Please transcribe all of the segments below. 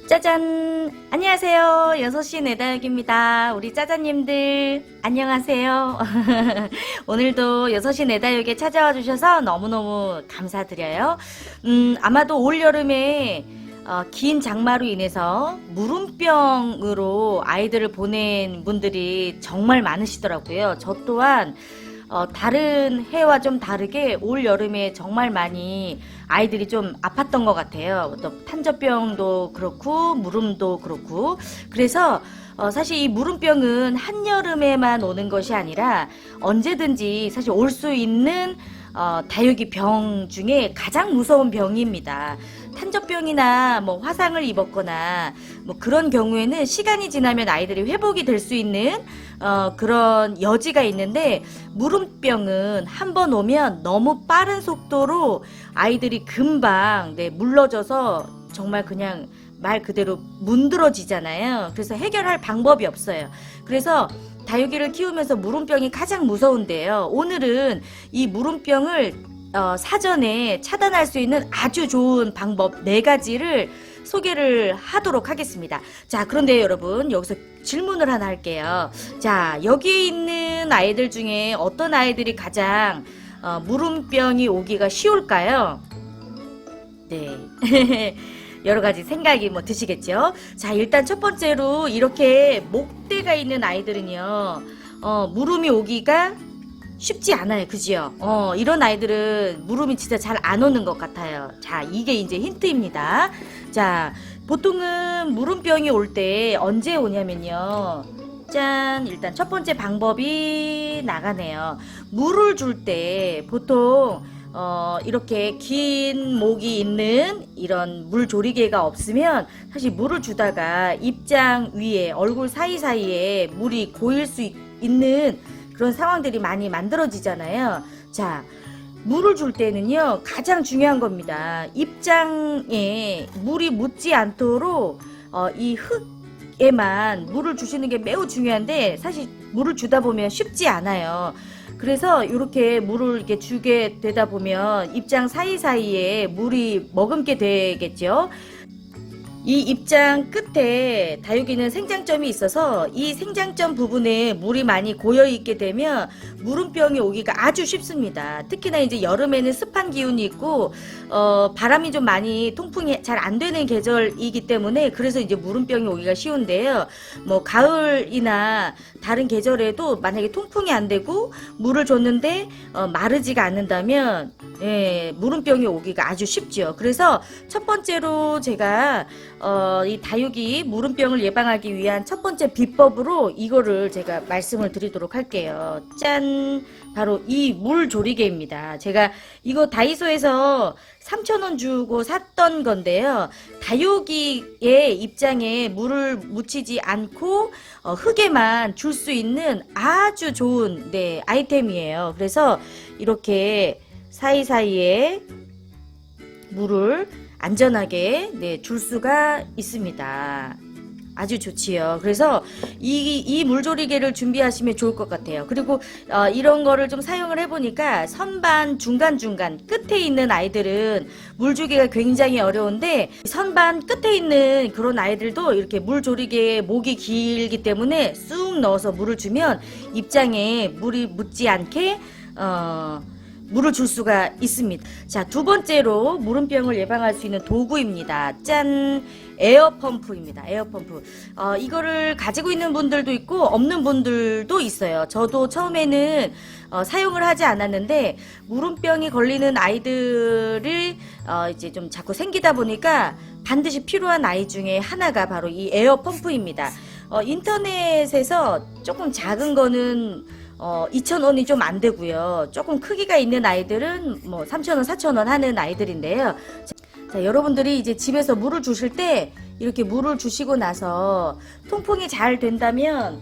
짜잔! 안녕하세요. 6시 내다육입니다. 우리 짜잔님들, 안녕하세요. 오늘도 6시 내다육에 찾아와 주셔서 너무너무 감사드려요. 아마도 올여름에 긴 장마로 인해서 무름병으로 아이들을 보낸 분들이 정말 많으시더라고요. 저 또한 다른 해와 좀 다르게 올 여름에 정말 많이 아이들이 좀 아팠던 것 같아요. 또 탄저병도 그렇고 무름도 그렇고 그래서 사실 이 무름병은 한여름에만 오는 것이 아니라 언제든지 사실 올 수 있는 다육이 병 중에 가장 무서운 병입니다. 탄저병이나 뭐 화상을 입었거나 뭐 그런 경우에는 시간이 지나면 아이들이 회복이 될 수 있는 그런 여지가 있는데 무름병은 한번 오면 너무 빠른 속도로 아이들이 금방 물러져서 정말 그냥 말 그대로 문드러지잖아요. 그래서 해결할 방법이 없어요. 그래서 다육이를 키우면서 무름병이 가장 무서운데요. 오늘은 이 무름병을 사전에 차단할 수 있는 아주 좋은 방법 4가지를 소개를 하도록 하겠습니다. 자, 그런데 여러분 여기서 질문을 하나 할게요. 자, 여기에 있는 아이들 중에 어떤 아이들이 가장 무름병이 오기가 쉬울까요? 네. 여러 가지 생각이 드시겠죠? 자, 일단 첫 번째로 이렇게 목대가 있는 아이들은요, 무름이 오기가 쉽지 않아요. 그지요? 이런 아이들은 무름이 진짜 잘 안 오는 것 같아요. 자, 이게 이제 힌트입니다. 자, 보통은 무름병이 올 때 언제 오냐면요. 짠! 일단 첫 번째 방법이 나가네요. 물을 줄 때 보통 이렇게 긴 목이 있는 이런 물 조리개가 없으면 사실 물을 주다가 입장 위에 얼굴 사이사이에 물이 고일 수 있는 그런 상황들이 많이 만들어지잖아요. 자, 물을 줄 때는요, 가장 중요한 겁니다. 입장에 물이 묻지 않도록 이 흙에만 물을 주시는 게 매우 중요한데 사실 물을 주다 보면 쉽지 않아요. 그래서 이렇게 물을 이렇게 주게 되다 보면 입장 사이사이에 물이 머금게 되겠죠. 이 입장 끝에 다육이는 생장점이 있어서 이 생장점 부분에 물이 많이 고여 있게 되면 무름병이 오기가 아주 쉽습니다. 특히나 이제 여름에는 습한 기운이 있고 바람이 좀 많이 통풍이 잘 안 되는 계절이기 때문에 그래서 이제 무름병이 오기가 쉬운데요. 뭐 가을이나 다른 계절에도 만약에 통풍이 안 되고 물을 줬는데 마르지가 않는다면 무름병이 오기가 아주 쉽죠. 그래서 첫 번째로 제가 이 다육이 무름병을 예방하기 위한 첫 번째 비법으로 이거를 제가 말씀을 드리도록 할게요. 짠! 바로 이 물조리개입니다. 제가 이거 다이소에서 3,000원 주고 샀던 건데요. 다육이의 입장에 물을 묻히지 않고 흙에만 줄 수 있는 아주 좋은 아이템이에요. 그래서 이렇게 사이사이에 물을 안전하게 줄 수가 있습니다. 아주 좋지요. 그래서 이 물조리개를 준비하시면 좋을 것 같아요. 그리고 이런 거를 좀 사용을 해보니까 선반 중간중간 끝에 있는 아이들은 물주기가 굉장히 어려운데 선반 끝에 있는 그런 아이들도 이렇게 물조리개 목이 길기 때문에 쑥 넣어서 물을 주면 입장에 물이 묻지 않게 물을 줄 수가 있습니다. 자, 두 번째로 무름병을 예방할 수 있는 도구입니다. 짠! 에어펌프입니다. 에어펌프. 이거를 가지고 있는 분들도 있고 없는 분들도 있어요. 저도 처음에는 사용을 하지 않았는데 무름병이 걸리는 아이들이 이제 좀 자꾸 생기다 보니까 반드시 필요한 아이 중에 하나가 바로 이 에어펌프입니다. 인터넷에서 조금 작은 거는 2,000원이 좀 안 되고요. 조금 크기가 있는 아이들은 뭐 3,000원, 4,000원 하는 아이들인데요. 자, 여러분들이 이제 집에서 물을 주실 때 이렇게 물을 주시고 나서 통풍이 잘 된다면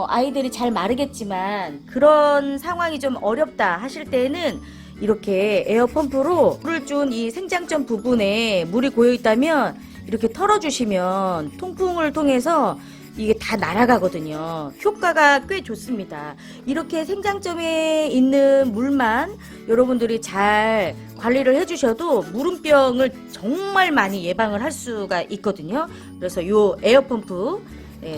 아이들이 잘 마르겠지만 그런 상황이 좀 어렵다 하실 때는 이렇게 에어펌프로 물을 준 이 생장점 부분에 물이 고여 있다면 이렇게 털어주시면 통풍을 통해서 이게 다 날아가거든요. 효과가 꽤 좋습니다. 이렇게 생장점에 있는 물만 여러분들이 잘 관리를 해주셔도 물음병을 정말 많이 예방을 할 수가 있거든요. 그래서 요 에어펌프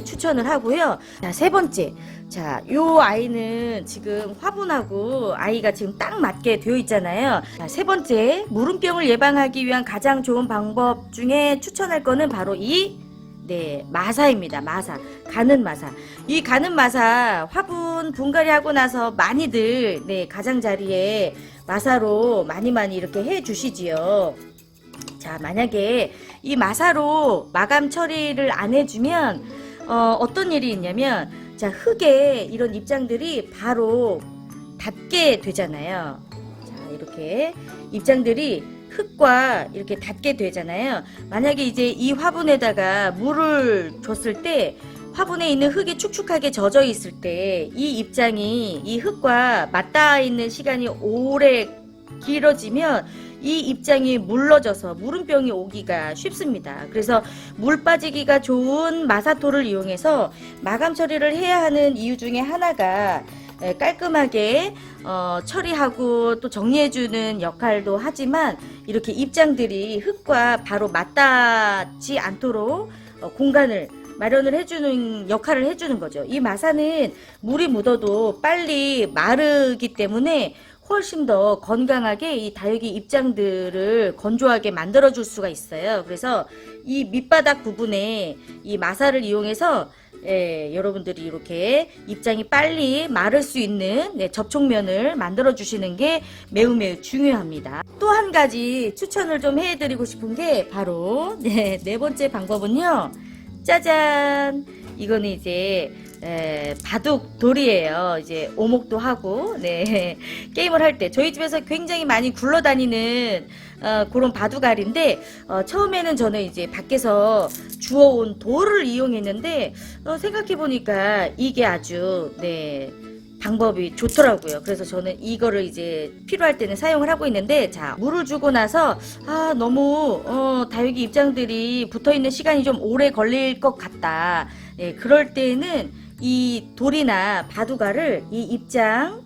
추천을 하고요. 자, 세 번째. 자, 요 아이는 지금 화분하고 아이가 지금 딱 맞게 되어 있잖아요. 자, 세 번째. 물음병을 예방하기 위한 가장 좋은 방법 중에 추천할 거는 바로 마사입니다. 마사. 가는 마사. 이 가는 마사 화분 분갈이 하고 나서 많이들 가장자리에 마사로 많이 이렇게 해 주시지요. 자, 만약에 이 마사로 마감 처리를 안 해주면 어떤 일이 있냐면, 자, 흙에 이런 입장들이 바로 닿게 되잖아요. 자, 이렇게 입장들이 흙과 이렇게 닿게 되잖아요. 만약에 이제 이 화분에다가 물을 줬을 때 화분에 있는 흙이 축축하게 젖어 있을 때 이 입장이 이 흙과 맞닿아 있는 시간이 오래 길어지면 이 입장이 물러져서 물음병이 오기가 쉽습니다. 그래서 물 빠지기가 좋은 마사토를 이용해서 마감 처리를 해야 하는 이유 중에 하나가 깔끔하게 처리하고 또 정리해주는 역할도 하지만 이렇게 입장들이 흙과 바로 맞닿지 않도록 공간을 마련을 해주는 역할을 해주는 거죠. 이 마사는 물이 묻어도 빨리 마르기 때문에 훨씬 더 건강하게 이 다육이 입장들을 건조하게 만들어 줄 수가 있어요. 그래서 이 밑바닥 부분에 이 마사를 이용해서 여러분들이 이렇게 입장이 빨리 마를 수 있는 접촉면을 만들어 주시는 게 매우 중요합니다. 또 한 가지 추천을 좀 해드리고 싶은 게 바로 네 번째 방법은요. 짜잔! 이거는 이제 바둑 돌이에요. 이제 오목도 하고 게임을 할 때 저희 집에서 굉장히 많이 굴러다니는 그런 바둑알인데 처음에는 저는 이제 밖에서 주워온 돌을 이용했는데 생각해 보니까 이게 아주 방법이 좋더라고요. 그래서 저는 이거를 이제 필요할 때는 사용을 하고 있는데, 자, 물을 주고 나서 너무 다육이 입장들이 붙어있는 시간이 좀 오래 걸릴 것 같다. 그럴 때는 이 돌이나 바둑알을 이 입장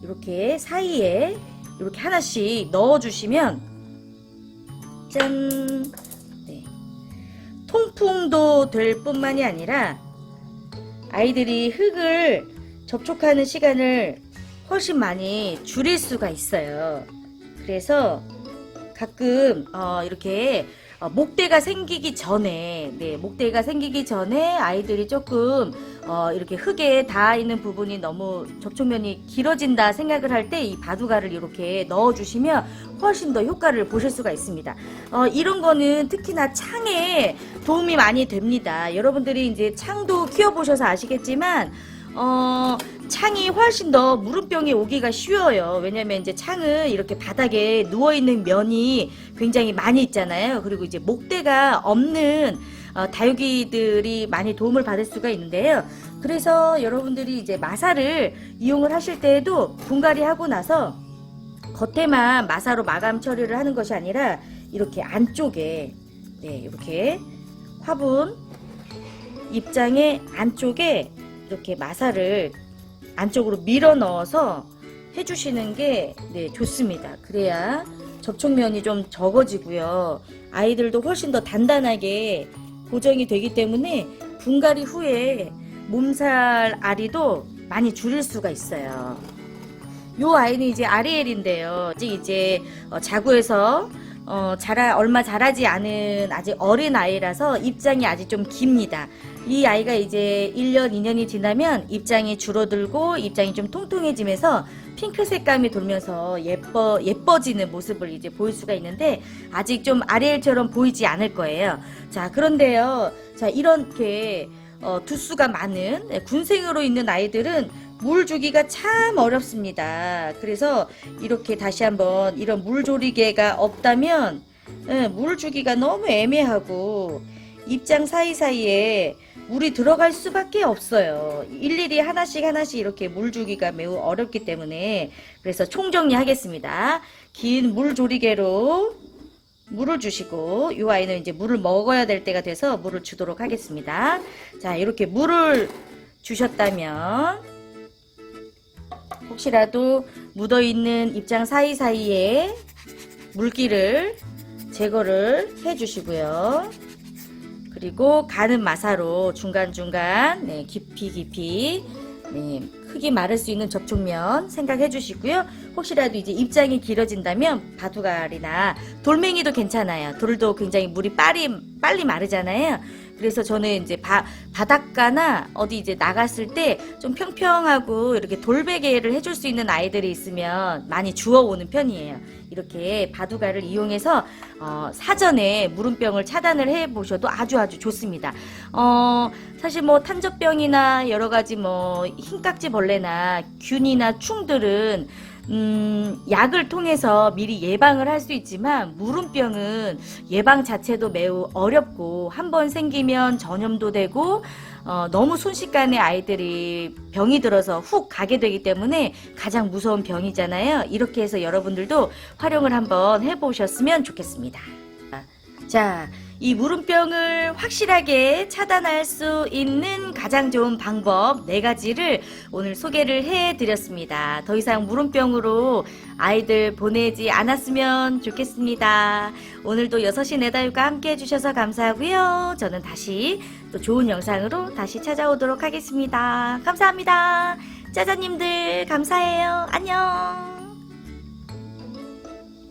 이렇게 사이에 이렇게 하나씩 넣어주시면 짠! 통풍도 될 뿐만이 아니라 아이들이 흙을 접촉하는 시간을 훨씬 많이 줄일 수가 있어요. 그래서 가끔 이렇게 목대가 생기기 전에 아이들이 조금 이렇게 흙에 닿아 있는 부분이 너무 접촉면이 길어진다 생각을 할 때 이 바둑알을 이렇게 넣어 주시면 훨씬 더 효과를 보실 수가 있습니다. 이런 거는 특히나 창에 도움이 많이 됩니다. 여러분들이 이제 창도 키워 보셔서 아시겠지만 창이 훨씬 더 물음병이 오기가 쉬워요. 왜냐면 이제 창은 이렇게 바닥에 누워있는 면이 굉장히 많이 있잖아요. 그리고 이제 목대가 없는 다육이들이 많이 도움을 받을 수가 있는데요. 그래서 여러분들이 이제 마사를 이용을 하실 때에도 분갈이 하고 나서 겉에만 마사로 마감 처리를 하는 것이 아니라 이렇게 안쪽에 이렇게 화분 입장의 안쪽에 이렇게 마사를 안쪽으로 밀어 넣어서 해주시는 게 좋습니다. 그래야 접촉면이 좀 적어지고요. 아이들도 훨씬 더 단단하게 고정이 되기 때문에 분갈이 후에 몸살 알이도 많이 줄일 수가 있어요. 요 아이는 이제 아리엘인데요. 아직 이제 자구에서 얼마 자라지 않은 아직 어린 아이라서 입장이 아직 좀 깁니다. 이 아이가 이제 1년, 2년이 지나면 입장이 줄어들고 입장이 좀 통통해지면서 핑크 색감이 돌면서 예뻐지는 모습을 이제 보일 수가 있는데 아직 좀 아리엘처럼 보이지 않을 거예요. 자, 그런데요. 자, 이렇게 두수가 많은 군생으로 있는 아이들은 물 주기가 참 어렵습니다. 그래서 이렇게 다시 한번 이런 물조리개가 없다면 물 주기가 너무 애매하고 입장 사이사이에 물이 들어갈 수밖에 없어요. 일일이 하나씩 이렇게 물 주기가 매우 어렵기 때문에 그래서 총정리하겠습니다. 긴 물조리개로 물을 주시고, 이 아이는 이제 물을 먹어야 될 때가 돼서 물을 주도록 하겠습니다. 자, 이렇게 물을 주셨다면 혹시라도 묻어있는 입장 사이사이에 물기를 제거를 해주시고요. 그리고 가는 마사로 중간중간 네, 깊이 네, 흙이 마를 수 있는 접촉면 생각해 주시고요. 혹시라도 이제 입장이 길어진다면 바둑알이나 돌멩이도 괜찮아요. 돌도 굉장히 물이 빨리 마르잖아요. 그래서 저는 이제 바닷가나 어디 이제 나갔을 때 좀 평평하고 이렇게 돌베개를 해줄 수 있는 아이들이 있으면 많이 주워오는 편이에요. 이렇게 바둑알을 이용해서 사전에 물음병을 차단을 해 보셔도 아주 좋습니다. 사실 뭐 탄저병이나 여러 가지 뭐 흰깍지 벌레나 균이나 충들은 약을 통해서 미리 예방을 할 수 있지만 물음병은 예방 자체도 매우 어렵고 한번 생기면 전염도 되고 너무 순식간에 아이들이 병이 들어서 훅 가게 되기 때문에 가장 무서운 병이잖아요. 이렇게 해서 여러분들도 활용을 한번 해보셨으면 좋겠습니다. 자, 이 물음병을 확실하게 차단할 수 있는 가장 좋은 방법 4가지를 오늘 소개를 해드렸습니다. 더 이상 물음병으로 아이들 보내지 않았으면 좋겠습니다. 오늘도 6시 내다육과 함께 해주셔서 감사하고요. 저는 다시 또 좋은 영상으로 다시 찾아오도록 하겠습니다. 감사합니다. 짜자님들 감사해요. 안녕.